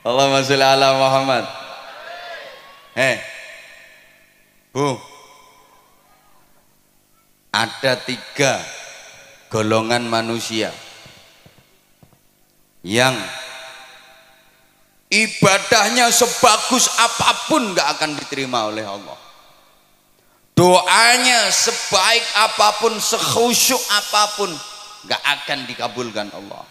Allahumma sholli ala Muhammad. Bu, ada 3 golongan manusia yang ibadahnya sebagus apapun gak akan diterima oleh Allah. Doanya sebaik apapun, sekhusyuk apapun gak akan dikabulkan Allah.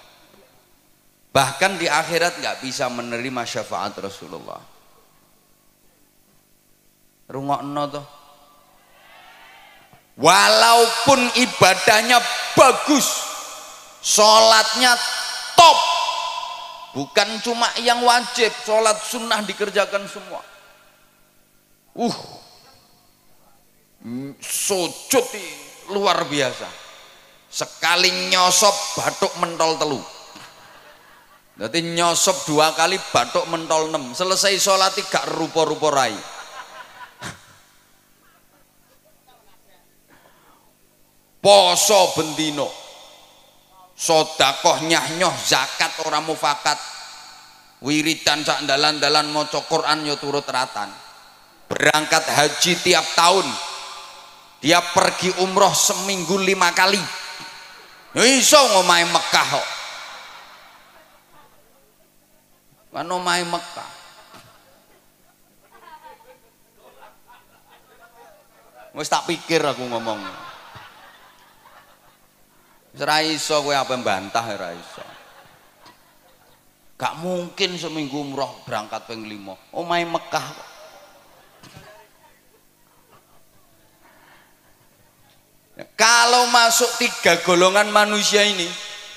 Bahkan di akhirat gak bisa menerima syafaat Rasulullah. Rungokno toh. Walaupun ibadahnya bagus, sholatnya top, bukan cuma yang wajib, sholat sunnah dikerjakan semua. Sujud luar biasa. Sekali nyosop batuk mentol telu. Berarti nyosop 2 kali batuk mentol 6. Selesai sholat gak rupa-rupa rai. Poso bendino, sodakoh nyah-nyoh, zakat orang mufakat, wiridan sak dalan-dalan maca Quran yo turut ratan. Berangkat haji tiap tahun, dia pergi umroh seminggu 5 kali. Iso ngomahe Mekah kok. Kan omahe Mekah. Wis tak pikir aku ngomong. Ora iso kowe apa mbantah ora iso. Gak mungkin seminggu umroh berangkat ping 5. Omahe Mekah. Kalau masuk 3 golongan manusia ini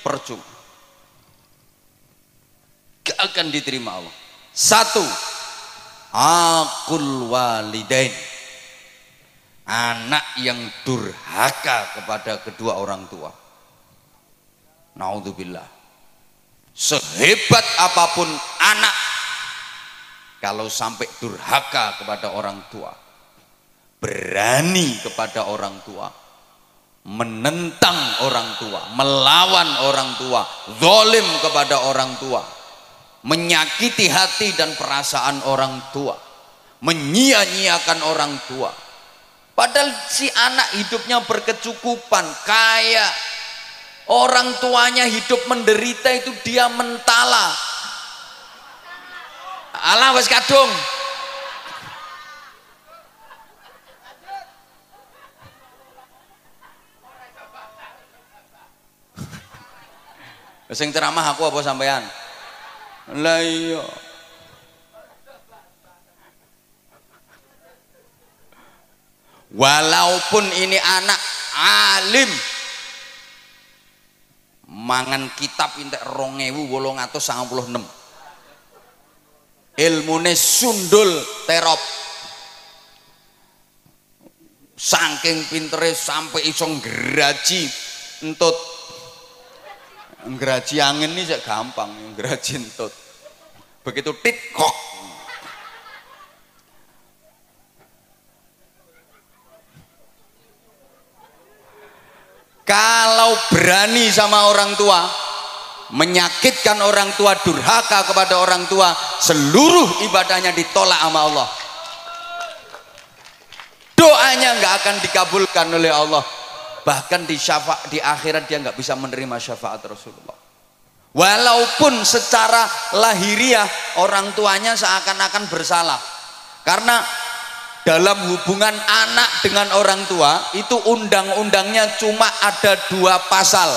percuma. Gak akan diterima Allah. 1, aqul walidain. Anak yang durhaka kepada kedua orang tua. Naudzubillah. Sehebat apapun anak, kalau sampai durhaka kepada orang tua, berani kepada orang tua, menentang orang tua, melawan orang tua, zalim kepada orang tua, menyakiti hati dan perasaan orang tua, menyia-nyiakan orang tua, padahal si anak hidupnya berkecukupan, kaya, orang tuanya hidup menderita, itu dia mentala. Alah wis kadung. Sing ceramah aku apa sampean? Lah iya. Walaupun ini anak alim, mangan kitab entek 2896, ilmune sundul terop, saking pintere sampai iso ngraji entut. Ngraji angin ini sik gampang, ngraji entut begitu tit kok. Kalau berani sama orang tua, menyakitkan orang tua, durhaka kepada orang tua, seluruh ibadahnya ditolak sama Allah. Doanya nggak akan dikabulkan oleh Allah. Bahkan di akhirat dia nggak bisa menerima syafaat Rasulullah. Walaupun secara lahiriah orang tuanya seakan-akan bersalah, karena dalam hubungan anak dengan orang tua itu undang-undangnya cuma ada 2 pasal.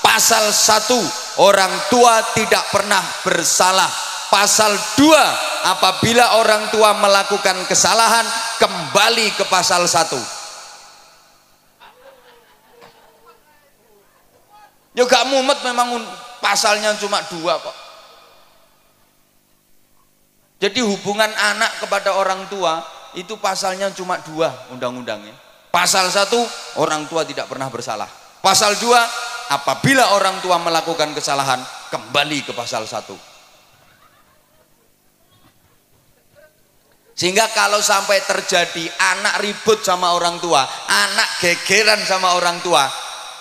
Pasal 1, orang tua tidak pernah bersalah. Pasal 2, apabila orang tua melakukan kesalahan, kembali ke pasal 1. Ya gak mumet, memang pasalnya cuma 2 kok. Jadi hubungan anak kepada orang tua itu pasalnya cuma 2 undang-undangnya. Pasal 1, orang tua tidak pernah bersalah. Pasal 2, apabila orang tua melakukan kesalahan, kembali ke pasal 1. Sehingga kalau sampai terjadi anak ribut sama orang tua, anak gegeran sama orang tua,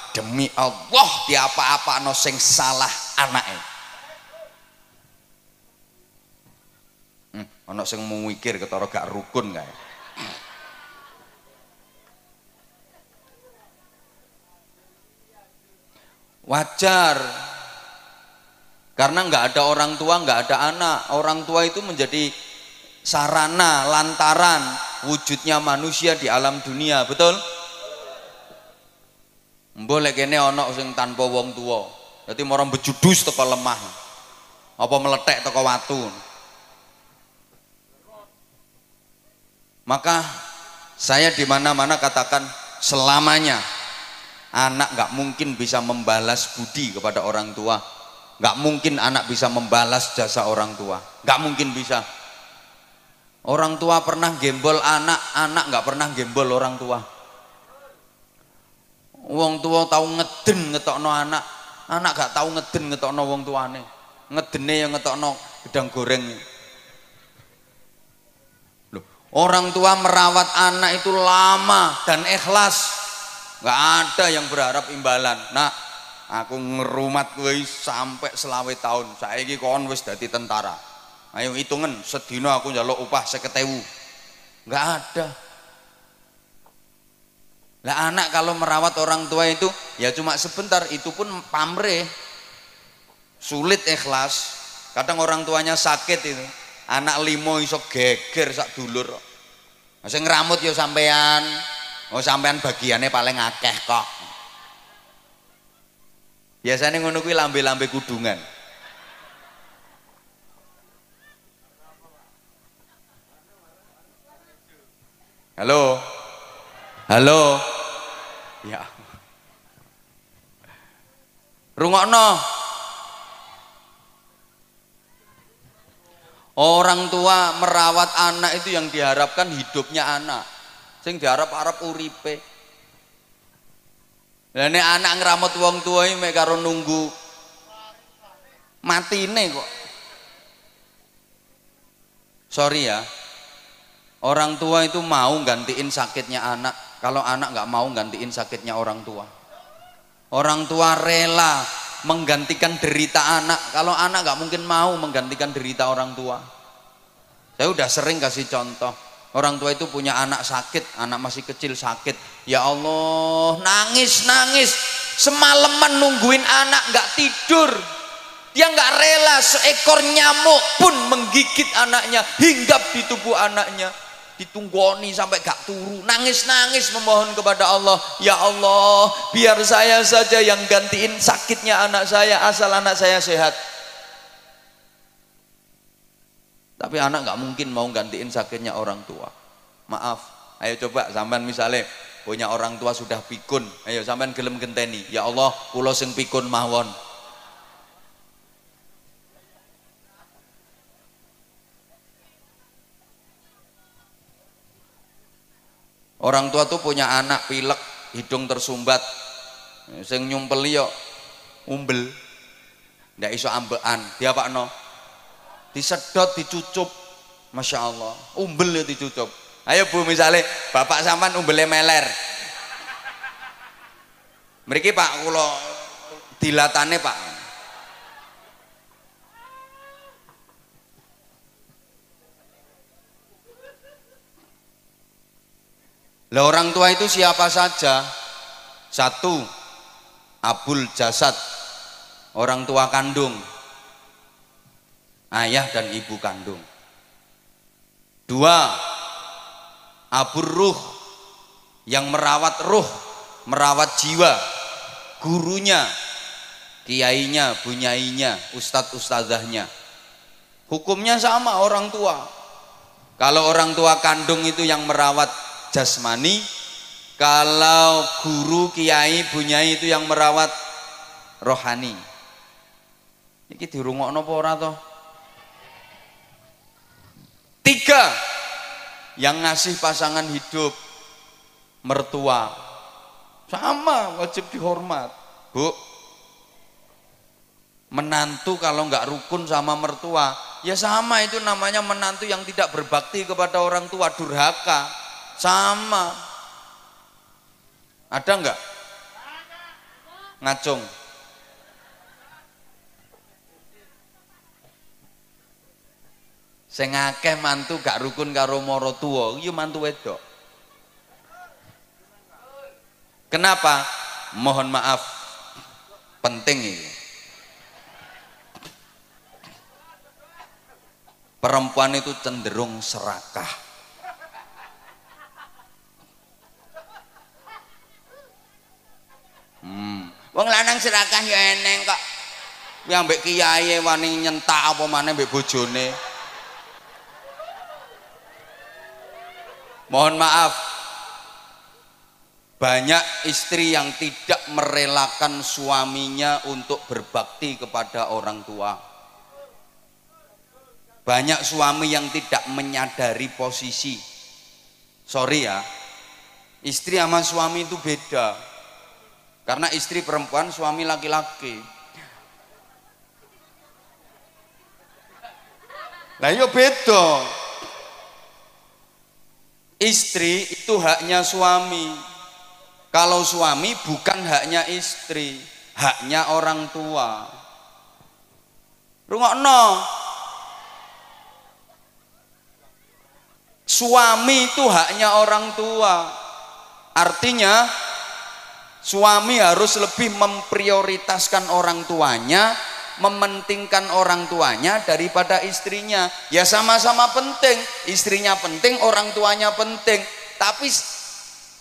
demi Allah diapa-apa no sing salah anaknya. Ana sing mikir ketara gak rukun kae. Wajar. Karena nggak ada orang tua, nggak ada anak. Orang tua itu menjadi sarana, lantaran wujudnya manusia di alam dunia, betul? Boleh kene ana sing tanpa wong tua. Dadi marang bejudus teko lemah. Apa meletek teko watu. Maka saya di mana-mana katakan selamanya anak nggak mungkin bisa membalas budi kepada orang tua. Nggak mungkin anak bisa membalas jasa orang tua, nggak mungkin bisa. Orang tua pernah gembol anak, anak nggak pernah gembol orang tua. Wong tua tahu ngeden ngetokno anak, anak gak tahu ngeden ngetokno wong tuane. Ngedene yang ngetokno gedang goreng. Loh, orang tua merawat anak itu lama dan ikhlas, nggak ada yang berharap imbalan. Nah, aku ngerumat kowe sampai selawe tahun. Saiki kon wis dadi tentara. Ayo hitungan sedina aku njaluk upah 50.000. Nggak ada. Lah anak kalau merawat orang tua itu ya cuma sebentar, itu pun pamrih. Sulit ikhlas. Kadang orang tuanya sakit itu. Anak limo iso geger sak dulur. Sing ngramut ya sampean. Oh sampean bagiannya paling akeh kok. Biasanya ngono kuwi lambe-lambe kudungan. Halo. Halo. Ya. Rungokno. Orang tua merawat anak itu yang diharapkan hidupnya anak. Sing diharap-harap uripe. Lah nek anak ngramut wong tua iki mek karo nunggu matine kok. Sorry ya. Orang tua itu mau gantiin sakitnya anak. Kalau anak nggak mau gantiin sakitnya orang tua. Orang tua rela menggantikan derita anak. Kalau anak nggak mungkin mau menggantikan derita orang tua. Saya udah sering kasih contoh. Orang tua itu punya anak sakit, anak masih kecil sakit. Ya Allah, nangis semalaman nungguin anak nggak tidur. Dia nggak rela seekor nyamuk pun menggigit anaknya, hinggap di tubuh anaknya. Ditunggoni sampai gak turu, nangis memohon kepada Allah, ya Allah biar saya saja yang gantiin sakitnya anak saya asal anak saya sehat. Tapi anak gak mungkin mau gantiin sakitnya orang tua. Maaf, ayo coba sampean misalnya punya orang tua sudah pikun, ayo sampean gelem genteni, ya Allah kula sing pikun mawon. Orang tua tuh punya anak pilek, hidung tersumbat, sing nyumpeli yo umbel, ndak iso ambekan, dia pak no, disedot, dicucup, masya Allah, umbel ya dicucup. Ayo bu misalnya bapak sampean umbelnya meler, mriki pak kulo dilatane pak. Lah orang tua itu siapa saja? Satu, abul jasad, orang tua kandung, ayah dan ibu kandung. Dua, abur ruh, yang merawat ruh, merawat jiwa, gurunya, kiainya, bunyainya, ustadz ustadzahnya. Hukumnya sama orang tua. Kalau orang tua kandung itu yang merawat jasmani, kalau guru, kiai, bunyai itu yang merawat rohani. Iki dirungokno apa ora toh? Tiga, yang ngasih pasangan hidup, mertua, sama wajib dihormat. Bu, menantu kalau nggak rukun sama mertua, ya sama, itu namanya menantu yang tidak berbakti kepada orang tua, durhaka. Sama. Ada enggak? Ngacung. Sing akeh mantu gak rukun karo maratuwa iki mantu wedok. Kenapa? Mohon maaf, penting ini. Perempuan itu cenderung serakah. Wong lanang serakah ya eneng kok. Yang mbek kiai wani nyentak apa maneh mbek bojone. Mohon maaf, banyak istri yang tidak merelakan suaminya untuk berbakti kepada orang tua. Banyak suami yang tidak menyadari posisi. Sorry ya, istri sama suami itu beda. Karena istri perempuan, suami laki-laki. Lah yo beda. Istri itu haknya suami. Kalau suami bukan haknya istri, haknya orang tua. Rungokno. Suami itu haknya orang tua. Artinya suami harus lebih memprioritaskan orang tuanya, mementingkan orang tuanya daripada istrinya. Ya sama-sama penting, istrinya penting, orang tuanya penting, tapi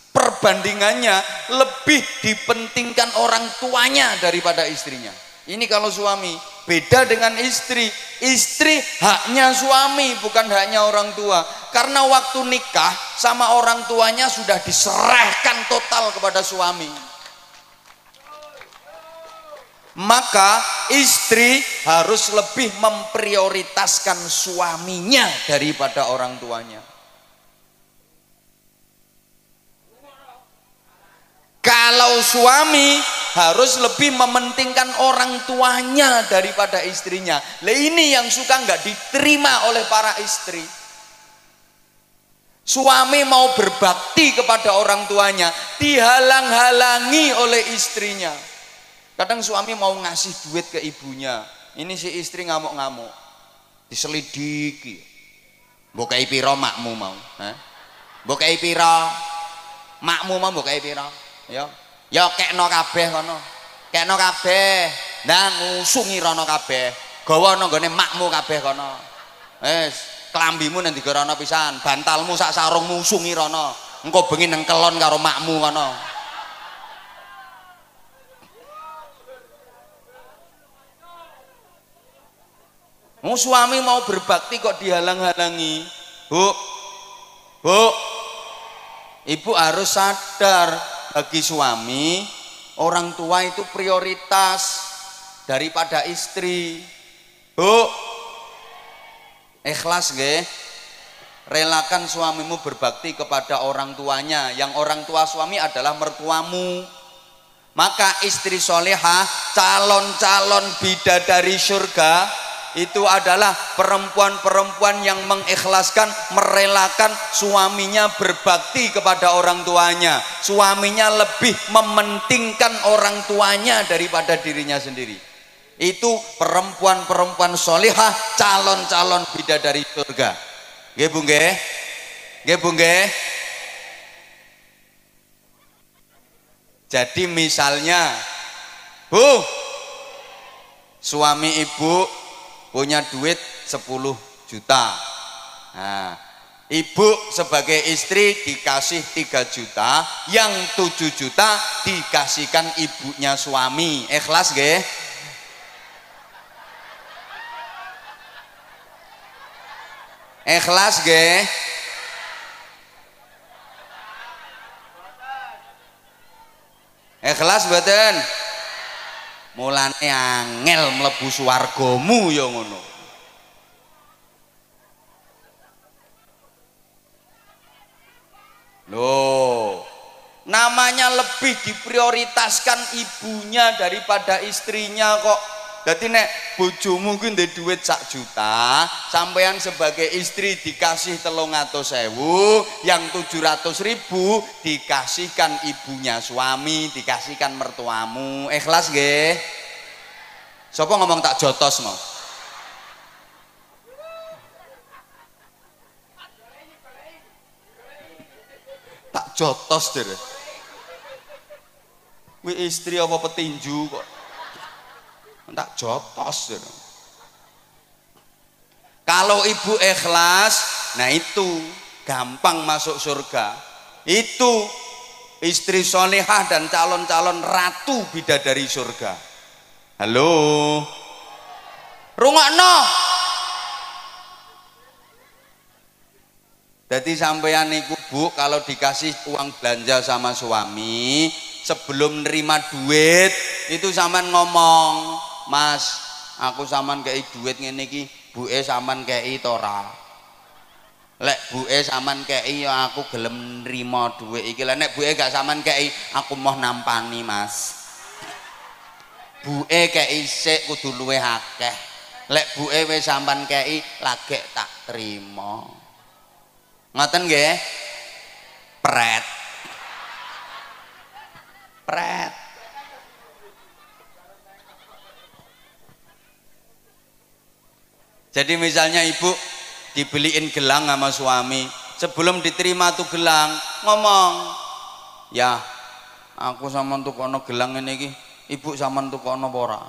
perbandingannya lebih dipentingkan orang tuanya daripada istrinya. Ini kalau suami. Beda dengan istri. Istri haknya suami, bukan haknya orang tua. Karena waktu nikah sama orang tuanya sudah diserahkan total kepada suami. Maka istri harus lebih memprioritaskan suaminya daripada orang tuanya. Kalau suami harus lebih mementingkan orang tuanya daripada istrinya. Lah ini yang suka nggak diterima oleh para istri. Suami mau berbakti kepada orang tuanya, dihalang-halangi oleh istrinya. Kadang suami mau ngasih duit ke ibunya, ini si istri ngamuk-ngamuk, diselidiki. Mbok kei pira makmu mau? Mbok kei pira makmu mau? Mbok kei pira? Ya kekno kabeh kono. Kekno kabeh. Ndang ngusungi rono kabeh. Gawa nang gone makmu kabeh kono. Wis, klambimu nang digarono pisan, bantalmu sak sarungmu usungi rono. Engko bengi nang kelon karo makmu kono. Suami mau berbakti kok dihalang-halangi. Bu, ibu harus sadar, bagi suami orang tua itu prioritas daripada istri. Bu, ikhlas nggih, relakan suamimu berbakti kepada orang tuanya. Yang orang tua suami adalah mertuamu. Maka istri solehah, calon-calon bidadari surga itu adalah perempuan-perempuan yang mengikhlaskan, merelakan suaminya berbakti kepada orang tuanya. Suaminya lebih mementingkan orang tuanya daripada dirinya sendiri. Itu perempuan-perempuan solihah, calon-calon bidadari surga. Nggih Bu nggih? Nggih Bu nggih? Jadi misalnya, Bu, suami ibu punya duit 10 juta. Nah, ibu sebagai istri dikasih 3 juta, yang 7 juta dikasihkan ibunya suami. Ikhlas nggih? Ikhlas nggih? Ikhlas mboten? Mulane angel mlebu swargamu ya ngono. Loh, namanya lebih diprioritaskan ibunya daripada istrinya kok. Jadi nek bojomu ku ndek duit 1 juta, sampean sebagai istri dikasih 300.000, yang 700.000 dikasihkan ibunya suami, dikasihkan mertuamu. Ikhlas nggih? Sapa ngomong tak jotos mau? jotos deh. Kuwi istri apa petinju kok tak jotos deh. Kalau ibu ikhlas, nah itu gampang masuk surga. Itu istri solehah dan calon-calon ratu bidadari surga. Halo, rungokno. Jadi sampeyan niku Bu, kalau dikasih uang belanja sama suami, sebelum nerima duit itu sampean ngomong, "Mas, aku sampean kei duit ngene iki, buke sampean kei to ora?" Lek buke sampean kei ya aku gelem nrimo duit iki. Lek nek buke gak sampean kei, aku mau nampani, Mas. Buke kei sik kudu luwih akeh. Lek buke wis sampean kei, lagek tak trimo. Ngoten nggih? Pret. Pret. Jadi misalnya ibu dibeliin gelang sama suami, sebelum diterima tuh gelang ngomong, "Ya, aku sampean tukono gelang ini iki, ibu sampean tukono apa ora?"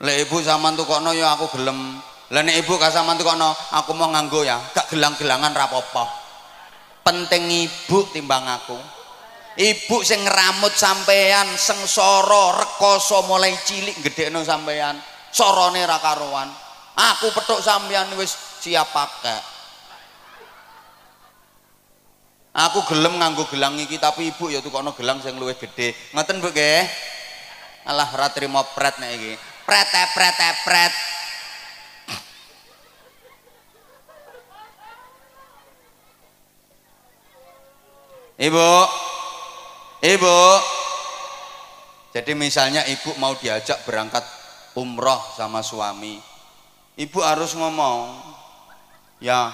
Lek ibu sampean tukono ya aku gelem. Lah nek ibu gak sampean tukono, aku mau nganggo ya, gak gelang-gelangan ra apa-apa. Penting ibu timbang aku. Ibu sing ngramut sampean, sengsara rekoso mulai cilik gedhekno sampean, sorone ra karuan. Aku petuk sampean wis siap pakai. Aku gelem nganggo gelang iki, tapi ibu ya tukono gelang sing luwih gedhe. Ngoten Bu nggih? Alah ra trimo pret nek iki. Pret. Ibu, jadi misalnya ibu mau diajak berangkat umroh sama suami, ibu harus ngomong, "Ya,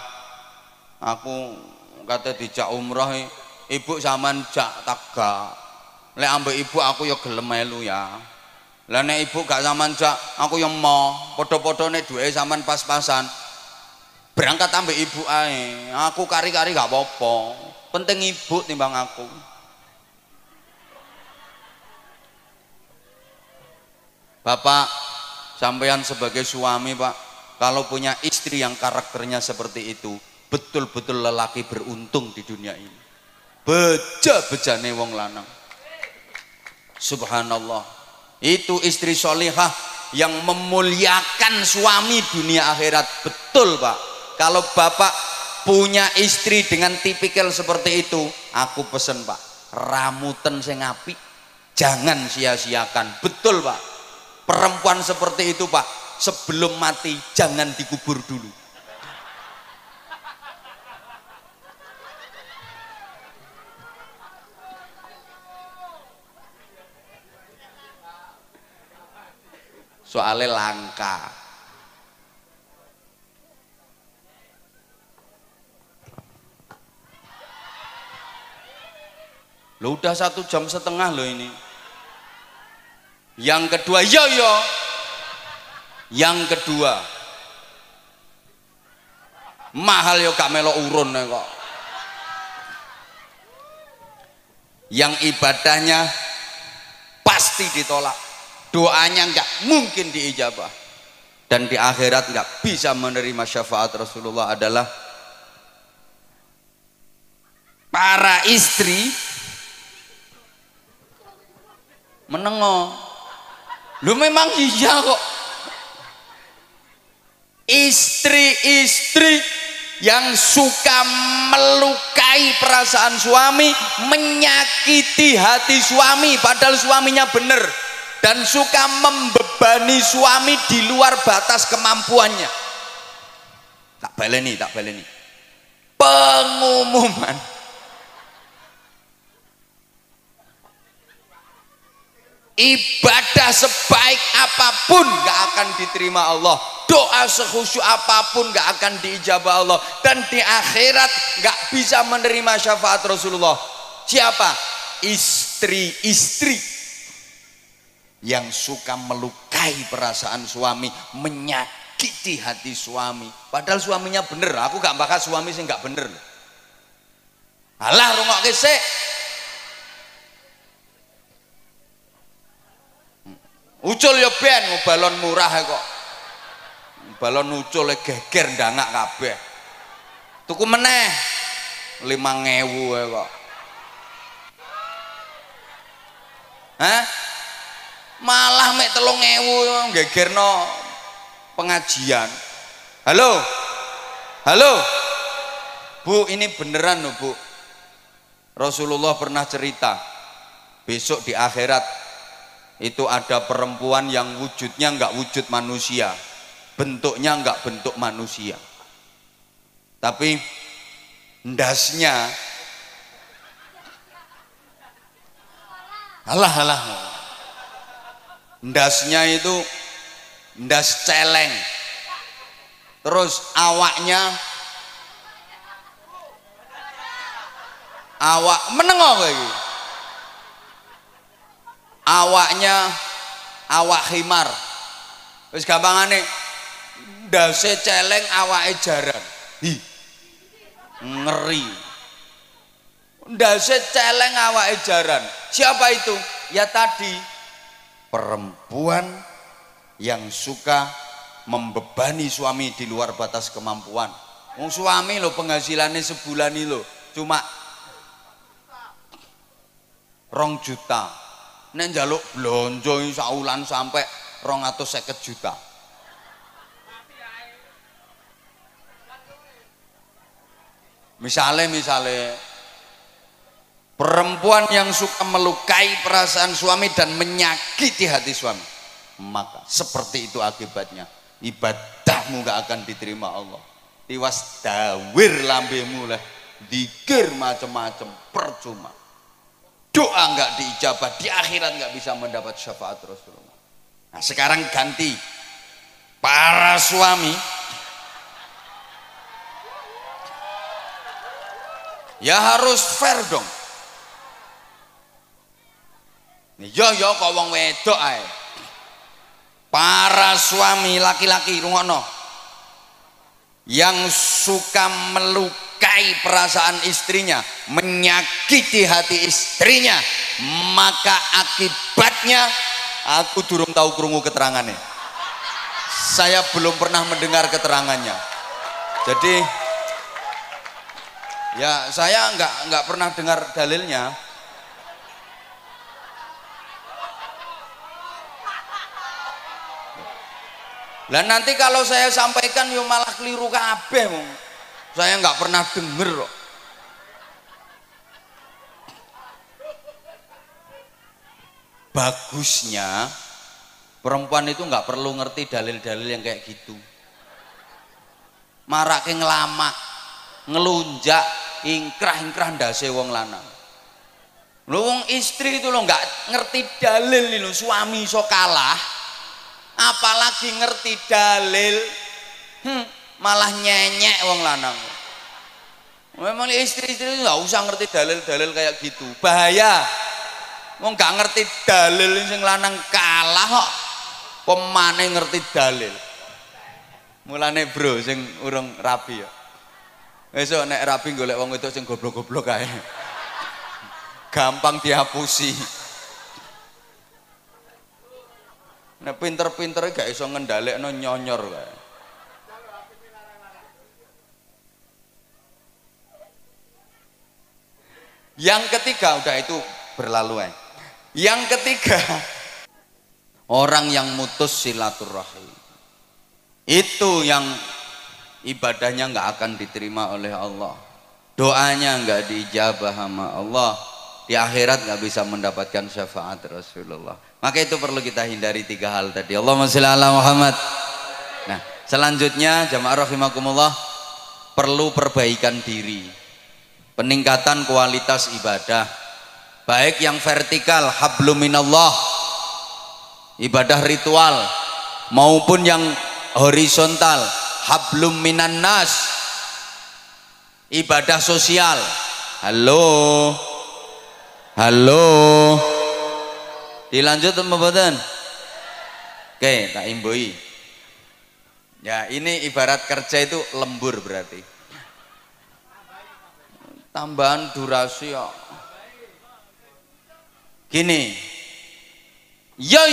aku kata dijak umroh, ibu sampean jak taga. Lek ambek ibu aku ya gelem melu ya. Lah nek ibu gak sampean jak, aku ya mau padha-padhane duwe sampean pas-pasan. Berangkat ambek ibu ae. Aku kari-kari gak apa-apa. Penting ibu timbang aku." Bapak, sampean sebagai suami Pak, kalau punya istri yang karakternya seperti itu, betul-betul lelaki beruntung di dunia ini. Beja-bejane wong lanang. Subhanallah. Itu istri solihah yang memuliakan suami dunia akhirat. Betul Pak. Kalau Bapak punya istri dengan tipikal seperti itu, aku pesen Pak, ramuten sing apik, jangan sia-siakan. Betul Pak. Perempuan seperti itu Pak, sebelum mati jangan dikubur dulu. Soalnya langka. Loh udah 1,5 jam loh ini. Yang kedua, yang kedua, mahal yo gak melo urun kok. Yang ibadahnya pasti ditolak, doanya nggak mungkin diijabah, dan di akhirat nggak bisa menerima syafaat Rasulullah adalah para istri menengok. Lu memang iya kok. Istri-istri yang suka melukai perasaan suami, menyakiti hati suami padahal suaminya benar, dan suka membebani suami di luar batas kemampuannya. Tak baleni. Pengumuman. Ibadah sebaik apapun gak akan diterima Allah, doa sekhusyuk apapun gak akan diijabah Allah, dan di akhirat gak bisa menerima syafaat Rasulullah. Siapa? Istri-istri yang suka melukai perasaan suami, menyakiti hati suami padahal suaminya bener. Aku gak bakal suami sih gak bener. Alah rungokke sik. Ucul ya ben balon murah kok. Balon ucule geger ndangak kabeh. Tuku meneh 5.000 kok. Hah? Malah mek 3.000 gegerno pengajian. Halo. Halo. Bu, ini beneran loh, Bu. Rasulullah pernah cerita, besok di akhirat itu ada perempuan yang wujudnya enggak wujud manusia, bentuknya enggak bentuk manusia, tapi ndasnya alah ndasnya itu ndas celeng, terus awak menengok lagi, awaknya awak khimar, wis gampangane ndase celeng awake jaran. Hi, ngeri. Ndase celeng awake jaran. Siapa itu? Ya tadi perempuan yang suka membebani suami di luar batas kemampuan. Wong suami lo penghasilannya sebulan ini lo cuma 2 juta. Nek njaluk blonjo saulan sampai 250 juta. Misalnya perempuan yang suka melukai perasaan suami dan menyakiti hati suami, maka seperti itu akibatnya, ibadahmu gak akan diterima Allah. Tiwas dawir lambemu lah, dikir macam-macam percuma, doa nggak diijabah, di akhirat nggak bisa mendapat syafaat Rasulullah. Nah sekarang ganti, para suami ya harus fair dong. Yo kok wong wedok ae. Para suami laki-laki rungokno, yang suka melukai perasaan istrinya, menyakiti hati istrinya, maka akibatnya aku durung tahu krungu keterangannya. Saya belum pernah mendengar keterangannya. Jadi ya saya nggak pernah dengar dalilnya. Lah nanti kalau saya sampaikan yo malah keliru kabeh wong. Saya nggak pernah denger kok. Bagusnya perempuan itu nggak perlu ngerti dalil-dalil yang kayak gitu. Marake ngelamak, ngelunjak, ingkrah-ingkrah ndase wong lanang. Lho wong istri itu lo nggak ngerti dalil lho, suami iso kalah. Apalagi ngerti dalil, malah nyenyek wong lanang. Memang istri-istri nggak usah ngerti dalil-dalil kayak gitu, bahaya. Wong nggak ngerti dalil sing lanang kalah kok, pemane ngerti dalil. Mulane bro, sing urung rabi ya. Besok nek rabi golek wong itu sing goblok-goblok kae, gampang dihapusi. Nek pinter-pintere gak iso ngendhalekno nyonyor kae. Yang ketiga udah itu berlalu. Yang ketiga, orang yang mutus silaturahim. Itu yang ibadahnya nggak akan diterima oleh Allah. Doanya nggak diijabah sama Allah. Di akhirat nggak bisa mendapatkan syafaat Rasulullah. Maka itu perlu kita hindari 3 hal tadi. Allahumma sholli ala Muhammad. Nah, selanjutnya jamaah rahimakumullah, perlu perbaikan diri. Peningkatan kualitas ibadah. Baik yang vertikal, hablum minallah, ibadah ritual, maupun yang horizontal, hablum minan nas, ibadah sosial. Halo. Dilanjut mboten? Oke, tak imbui. Ya, ini ibarat kerja itu lembur berarti. tambahan durasi ya. Gini, yo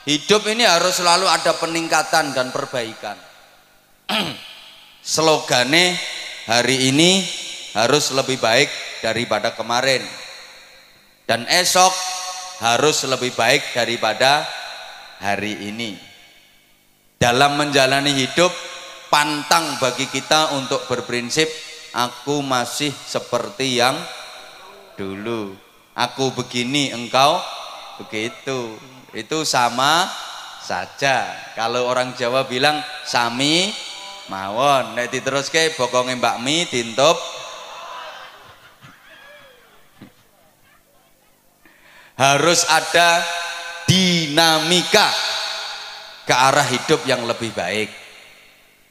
hidup ini harus selalu ada peningkatan dan perbaikan. Slogane hari ini harus lebih baik daripada kemarin, dan esok harus lebih baik daripada hari ini. Dalam menjalani hidup, pantang bagi kita untuk berprinsip aku masih seperti yang dulu, aku begini engkau begitu. Itu sama saja. Kalau orang Jawa bilang sami mawon, nek diteruske bokonge Mbak Mi dintup. Harus ada dinamika ke arah hidup yang lebih baik.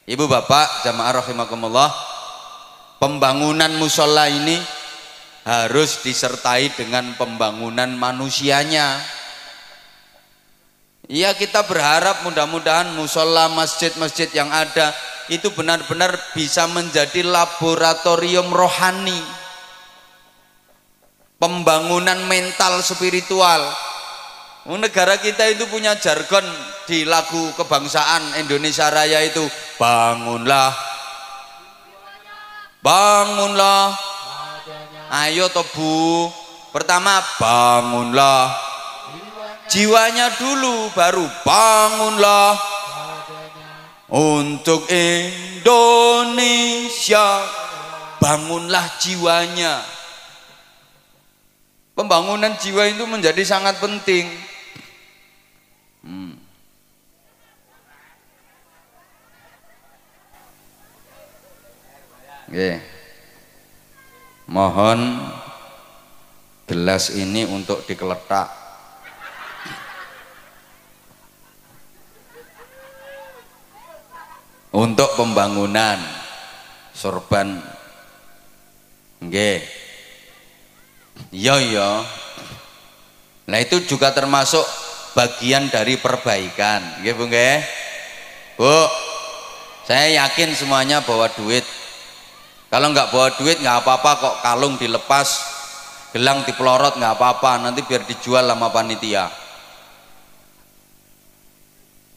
Ibu bapak jamaah rahimakumullah, pembangunan musola ini harus disertai dengan pembangunan manusianya. Ya, kita berharap mudah-mudahan musola, masjid-masjid yang ada itu benar-benar bisa menjadi laboratorium rohani, pembangunan mental spiritual. Negara kita itu punya jargon di lagu kebangsaan Indonesia Raya itu, bangunlah, bangunlah. Ayo toh Bu, pertama bangunlah jiwanya dulu, baru bangunlah untuk Indonesia. Bangunlah jiwanya. Pembangunan jiwa itu menjadi sangat penting. Oke. Mohon gelas ini untuk dikeletak. Untuk pembangunan sorban. Nggih. Iya. Nah itu juga termasuk bagian dari perbaikan. Nggih Bu nggih. Bu, saya yakin semuanya bawa duit. Kalau nggak bawa duit nggak apa-apa kok, kalung dilepas, gelang dipelorot nggak apa-apa, nanti biar dijual sama panitia.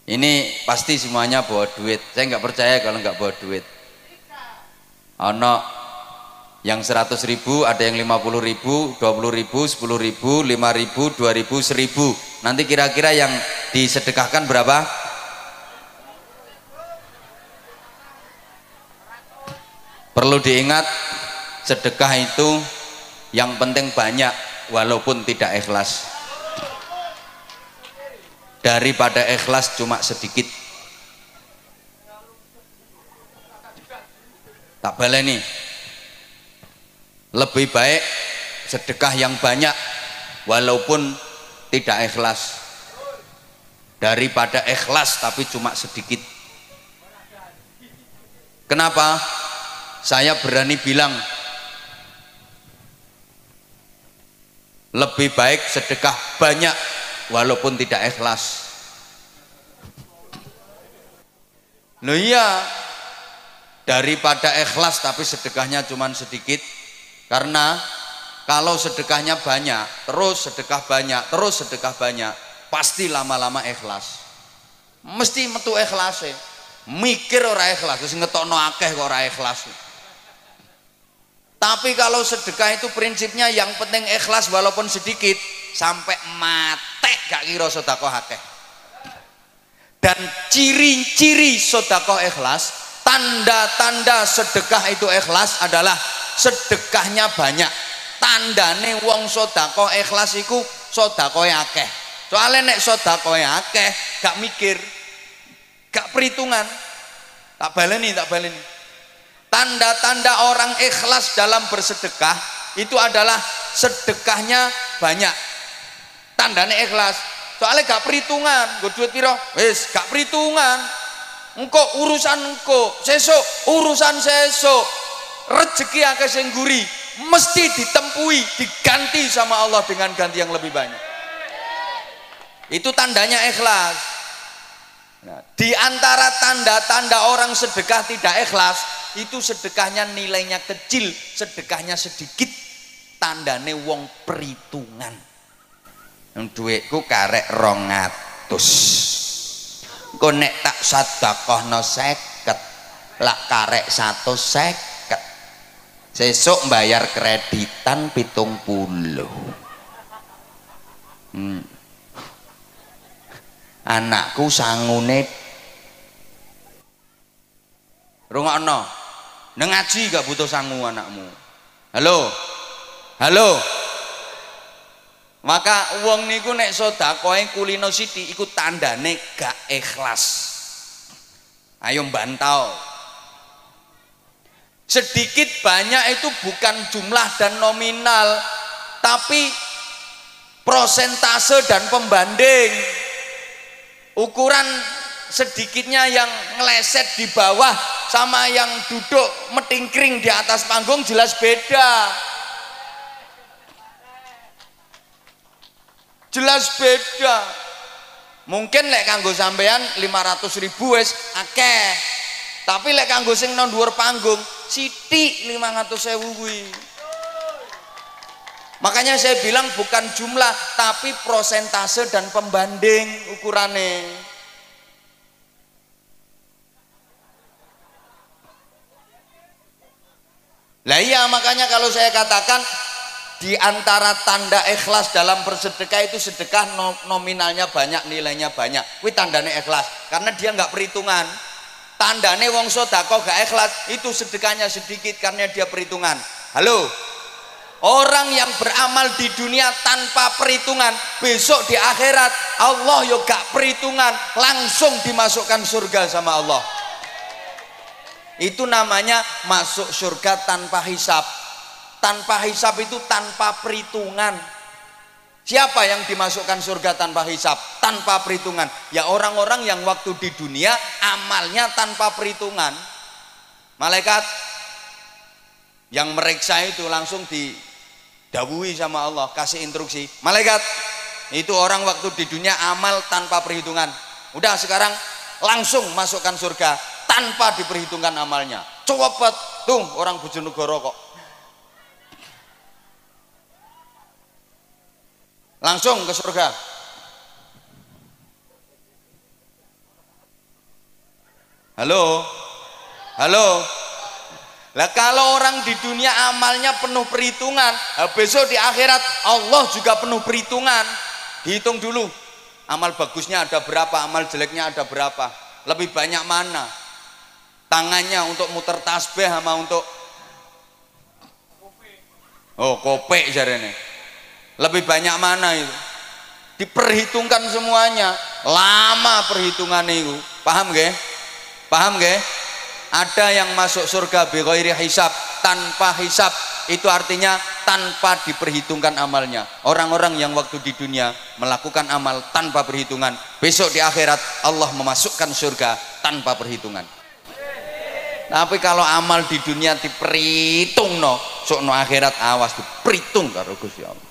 Ini pasti semuanya bawa duit. Saya nggak percaya kalau nggak bawa duit. Ono yang 100.000, ada yang 50.000, 20.000, 10.000, 5.000, 2.000, 1.000. Nanti kira-kira yang disedekahkan berapa? Perlu diingat, sedekah itu yang penting banyak walaupun tidak ikhlas, daripada ikhlas cuma sedikit. Tak baleni, lebih baik sedekah yang banyak walaupun tidak ikhlas daripada ikhlas tapi cuma sedikit. Kenapa? Saya berani bilang lebih baik sedekah banyak walaupun tidak ikhlas. Loh iya, daripada ikhlas tapi sedekahnya cuma sedikit. Karena kalau sedekahnya banyak, terus sedekah banyak, terus sedekah banyak, pasti lama-lama ikhlas. Mesti metu ikhlas. Mikir ora ikhlas, terus ngetokno akeh kok ora ikhlas. Tapi kalau sedekah itu prinsipnya yang penting ikhlas walaupun sedikit, sampai mate gak kira sedekah akeh. Dan ciri-ciri sedekah ikhlas, tanda-tanda sedekah itu ikhlas adalah sedekahnya banyak. Tandane wong sedekah ikhlas iku sedekah akeh. Soalnya nek sedekah akeh gak mikir, gak perhitungan. Tak baleni. Tanda-tanda orang ikhlas dalam bersedekah itu adalah sedekahnya banyak. Tandanya ikhlas. Soalnya gak perhitungan, gue duit piro, wis gak perhitungan. Engko urusan engko, sesuk urusan sesuk. Rezeki akeh sing guri, mesti ditempui, diganti sama Allah dengan ganti yang lebih banyak. Itu tandanya ikhlas. Nah, di antara tanda-tanda orang sedekah tidak ikhlas itu sedekahnya nilainya kecil, sedekahnya sedikit, tandane wong perhitungan. Yang duitku karek 200, kok nek tak sedekahno 50, lak karek 150, sesuk bayar kreditan 70. Anakku sangune rungokno nang ngaji gak butuh sangu anakmu. Halo maka wong niku nek sedekahe kulino sithik iku tandane gak ikhlas. Ayo bantau. Sedikit banyak itu bukan jumlah dan nominal, tapi prosentase dan pembanding. Ukuran sedikitnya yang ngeleset di bawah sama yang duduk metingkring di atas panggung jelas beda. Jelas beda. Mungkin lek kanggo sampean 500.000 wis akeh. Tapi lek kanggo sing nang dhuwur panggung sithik 500.000 kuwi. Makanya saya bilang bukan jumlah tapi prosentase dan pembanding ukurannya. Lah iya, makanya kalau saya katakan di antara tanda ikhlas dalam bersedekah itu sedekah nominalnya banyak, nilainya banyak. Kuwi tandane ikhlas karena dia nggak perhitungan. Tandane wong sedekah gak ikhlas itu sedekahnya sedikit karena dia perhitungan. Halo. Orang yang beramal di dunia tanpa perhitungan, besok di akhirat Allah yo gak perhitungan, langsung dimasukkan surga sama Allah. Itu namanya masuk surga tanpa hisab. Tanpa hisab itu tanpa perhitungan. Siapa yang dimasukkan surga tanpa hisab, tanpa perhitungan? Ya orang-orang yang waktu di dunia amalnya tanpa perhitungan. Malaikat yang meriksa itu langsung didhawuhi sama Allah, kasih instruksi, malaikat itu orang waktu di dunia amal tanpa perhitungan, udah sekarang langsung masukkan surga tanpa diperhitungkan amalnya. Cepet tuh orang Bojonegoro kok langsung ke surga. Halo lah, kalau orang di dunia amalnya penuh perhitungan, besok di akhirat Allah juga penuh perhitungan. Dihitung dulu amal bagusnya ada berapa, amal jeleknya ada berapa, lebih banyak mana tangannya untuk muter tasbih sama untuk kopek jarene, lebih banyak mana itu diperhitungkan semuanya. Lama perhitungan itu, paham gak? Ada yang masuk surga bi ghairi hisab, tanpa hisab, itu artinya tanpa diperhitungkan amalnya. Orang-orang yang waktu di dunia melakukan amal tanpa perhitungan, besok di akhirat Allah memasukkan surga tanpa perhitungan. Tapi kalau amal di dunia diperhitung sok no akhirat awas diperhitung karo Gusti Allah.